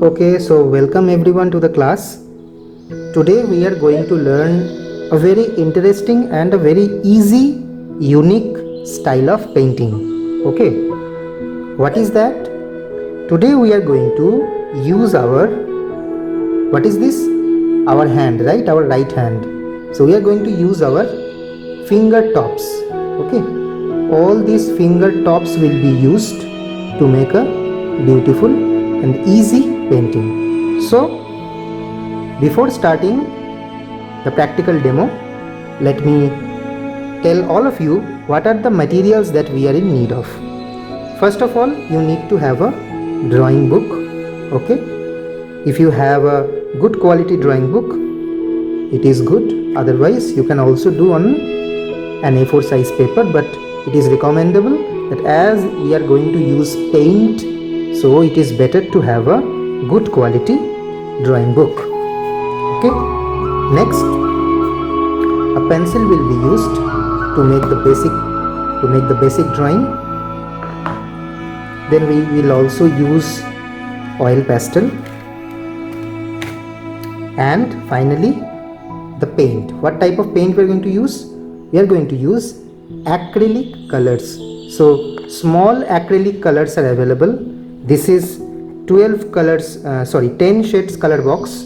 Okay, so welcome everyone to the class. Today we are going to learn a very interesting and a very easy, unique style of painting. Okay, what is that? Today we are going to use what is this? Our hand, right? Our right hand. So we are going to use our finger tops. Okay, all these finger tops will be used to make a beautiful and easy painting. So before starting the practical demo, let me tell all of you what are the materials that we are in need of. First of all, you need to have a drawing book. Okay, if you have a good quality drawing book, it is good. Otherwise you can also do on an A4 size paper, but it is recommendable that as we are going to use paint, so it is better to have a good quality drawing book. Okay, next a pencil will be used to make the basic drawing. Then we will also use oil pastel, and finally the paint. What type of paint we are going to use? We are going to use acrylic colors. So small acrylic colors are available. This is 10 shades color box.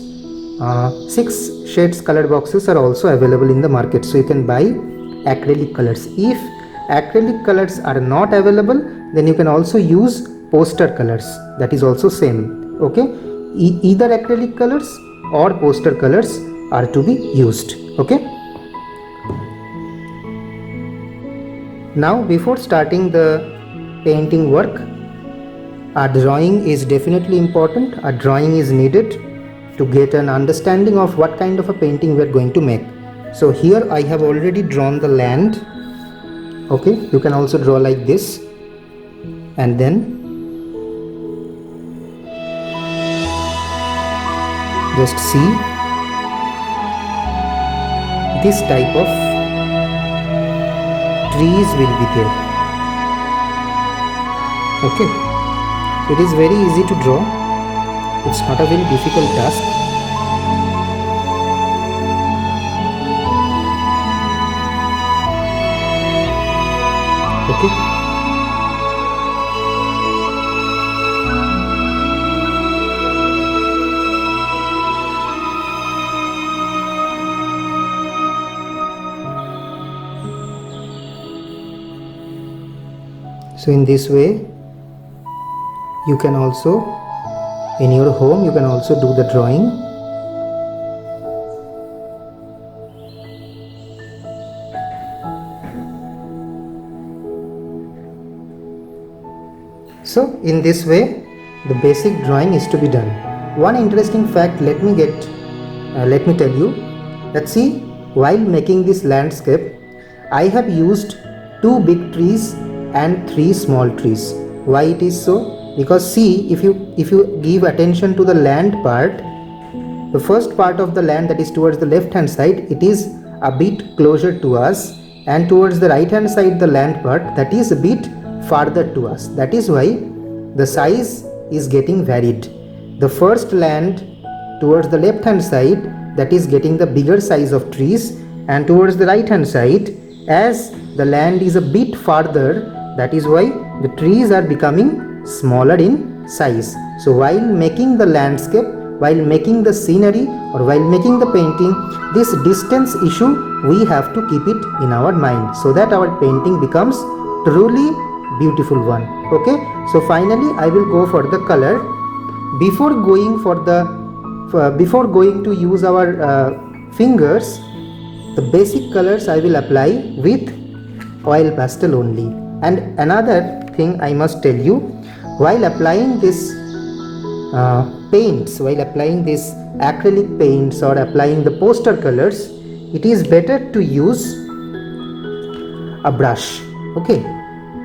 6 shades color boxes are also available in the market, so you can buy acrylic colors. If acrylic colors are not available, then you can also use poster colors. That is also same. Okay, either acrylic colors or poster colors are to be used. Okay, now before starting the painting work, a drawing is definitely important. A drawing is needed to get an understanding of what kind of a painting we are going to make. So here I have already drawn the land. Okay, you can also draw like this, and then just see this type of trees will be there. Okay, so it is very easy to draw. It's not a very difficult task. Okay, so in this way you can also, in your home, you can also do the drawing. So in this way the basic drawing is to be done. One interesting fact, let me tell you that, see, while making this landscape I have used 2 big trees and 3 small trees. Why it is so? Because see, if you give attention to the land part, the first part of the land, that is towards the left hand side, it is a bit closer to us, and towards the right hand side, the land part, that is a bit farther to us. That is why the size is getting varied. The first land towards the left hand side, that is getting the bigger size of trees, and towards the right hand side, as the land is a bit farther, that is why the trees are becoming smaller in size. So while making the landscape, while making the scenery, or while making the painting, this distance issue we have to keep it in our mind, so that our painting becomes truly beautiful one. Okay, so finally I will go for the color. Before going to use our fingers, the basic colors I will apply with oil pastel only. And another thing I must tell you, while applying this paints, while applying this acrylic paints or applying the poster colors, it is better to use a brush. Okay,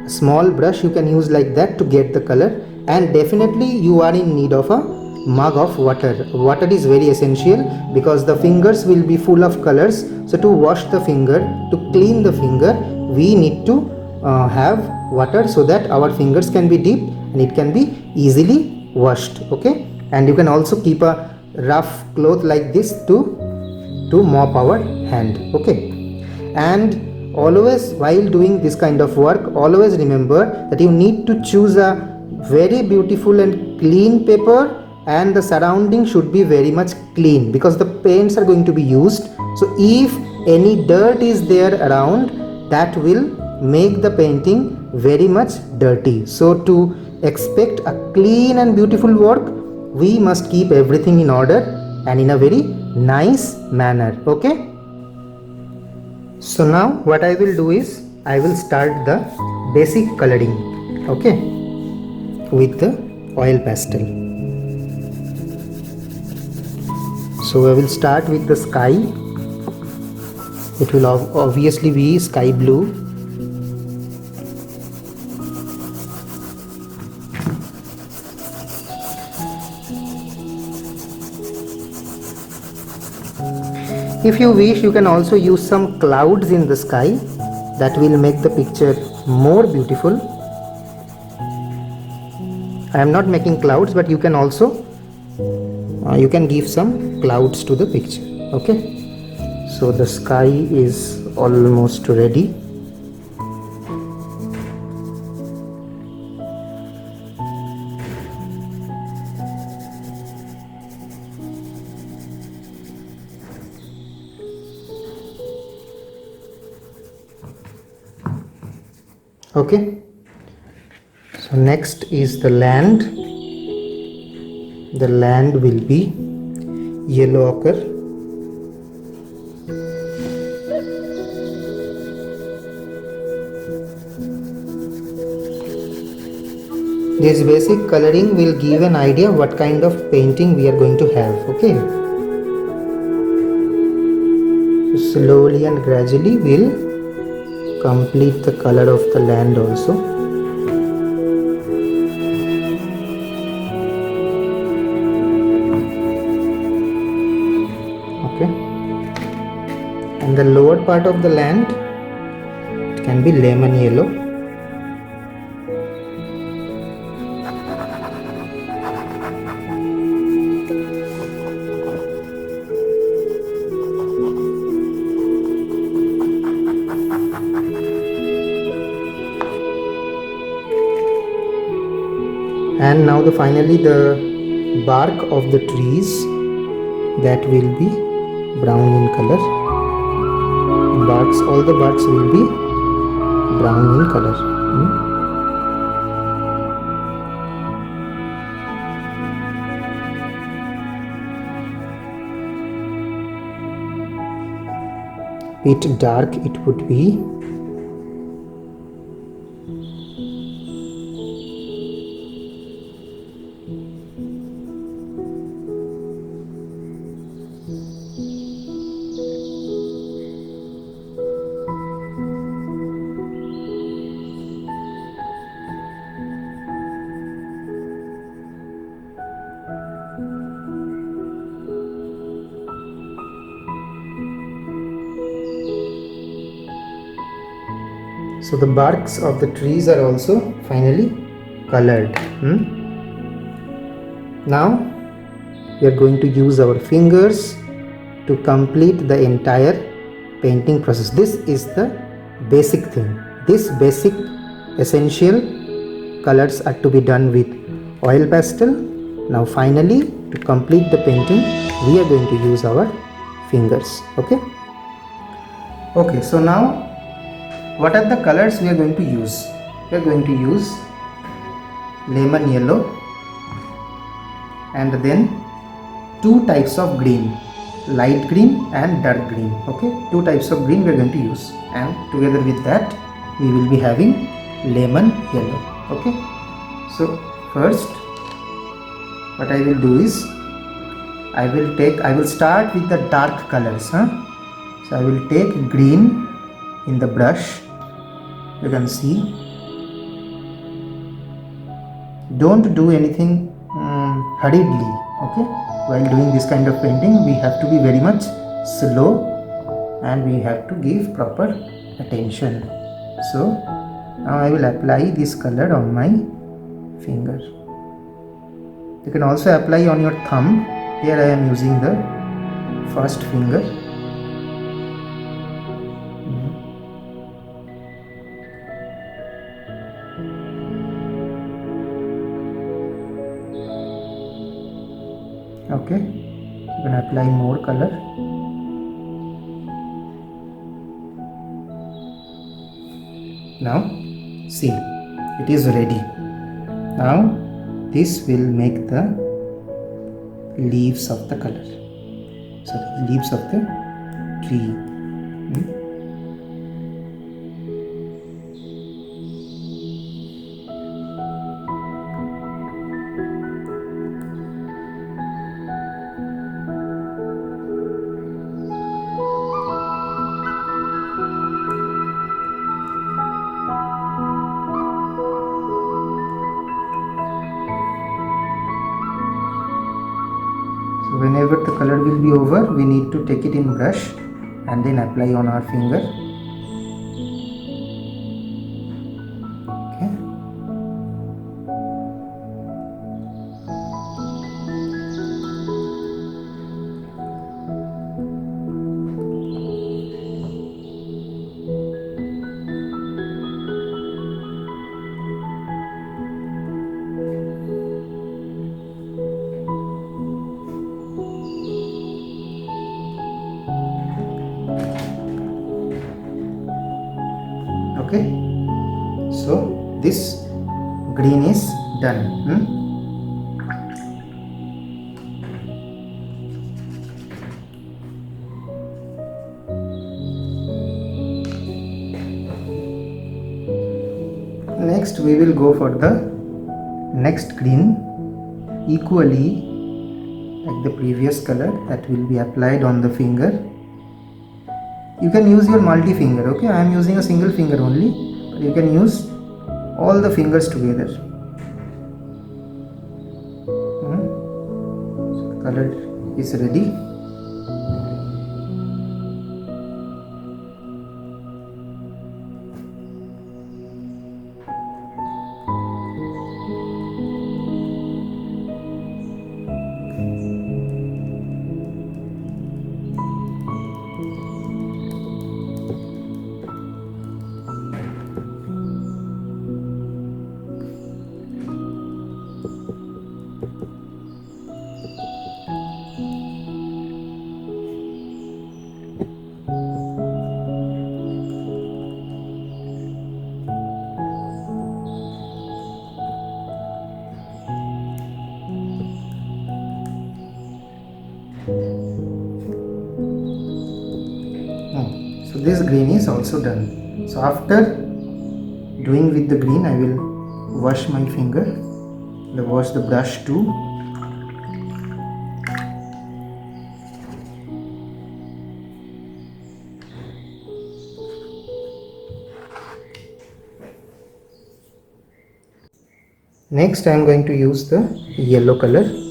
a small brush you can use like that to get the color. And definitely you are in need of a mug of water. Water is very essential because the fingers will be full of colors. So to wash the finger, to clean the finger, we need to have water so that our fingers can be dipped and it can be easily washed. Okay, and you can also keep a rough cloth like this to mop our hand. Okay, and always while doing this kind of work, always remember that you need to choose a very beautiful and clean paper, and the surrounding should be very much clean because the paints are going to be used. So if any dirt is there around, that will make the painting very much dirty. So to expect a clean and beautiful work, we must keep everything in order and in a very nice manner. Okay, so now what I will do is I will start the basic coloring, okay, with the oil pastel. So I will start with the sky. It will obviously be sky blue. If you wish, you can also use some clouds in the sky. That will make the picture more beautiful. I am not making clouds, but you can also you can give some clouds to the picture. Okay, so the sky is almost ready. Okay, so next is the land. The land will be yellow ochre. This basic coloring will give an idea what kind of painting we are going to have. Okay, so slowly and gradually we'll complete the color of the land also. Okay, and the lower part of the land, it can be lemon yellow. And now finally the bark of the trees, that will be brown in color. All the barks will be brown in color. Bit dark it would be. So the barks of the trees are also finally colored. Now we are going to use our fingers to complete the entire painting process. This is the basic thing. This basic essential colors are to be done with oil pastel. Now finally, to complete the painting, we are going to use our fingers. Okay, so now what are the colors we are going to use? We are going to use lemon yellow and then two types of green, light green and dark green. Okay, two types of green we are going to use, and together with that we will be having lemon yellow. Okay, so first what I will do is I will start with the dark colors. So I will take green in the brush. You can see, don't do anything hurriedly. Okay, while doing this kind of painting we have to be very much slow and we have to give proper attention. So Now I will apply this color on my finger. You can also apply on your thumb. Here I am using the first finger. Okay, you can apply more color. Now see, it is ready. Now this will make the leaves of the color, sorry, leaves of the tree. So whenever the color will be over, we need to take it in brush and then apply on our finger. Okay. Okay, so this green is done. Next we will go for the next green, equally like the previous color, that will be applied on the finger. You can use your multi finger. Okay, I am using a single finger only, but you can use all the fingers together. So color is ready. So this green is also done. So after doing with the green, I will wash my finger, wash the brush too. Next I am going to use the yellow color.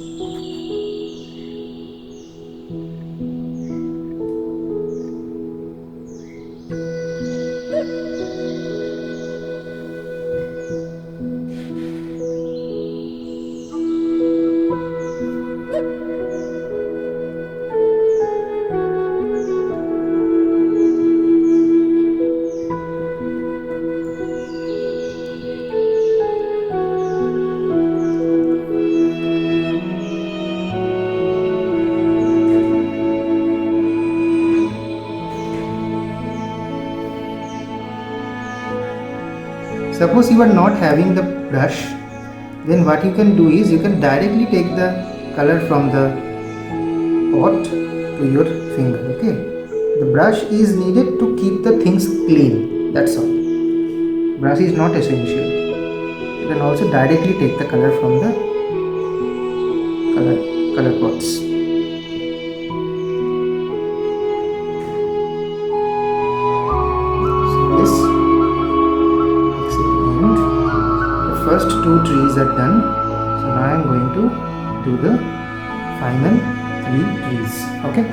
Suppose you are not having the brush, then what you can do is you can directly take the color from the pot to your finger. Okay, the brush is needed to keep the things clean, that's all. Brush is not essential. You can also directly take the color from the color pots. First two trees are done, so now I am going to do the final 3 trees. Okay.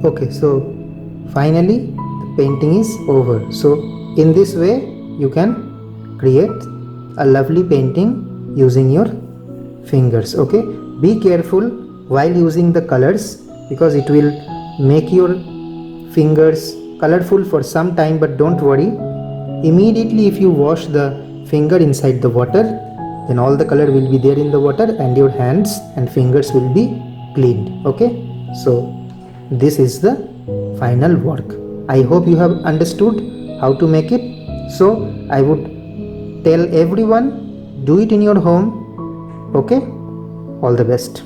Okay, so finally the painting is over. So in this way you can create a lovely painting using your fingers. Okay, be careful while using the colors because it will make your fingers colorful for some time, but don't worry, immediately if you wash the finger inside the water, then all the color will be there in the water and your hands and fingers will be cleaned. Okay, so this is the final work. I hope you have understood how to make it. So I would tell everyone, do it in your home. Okay, all the best.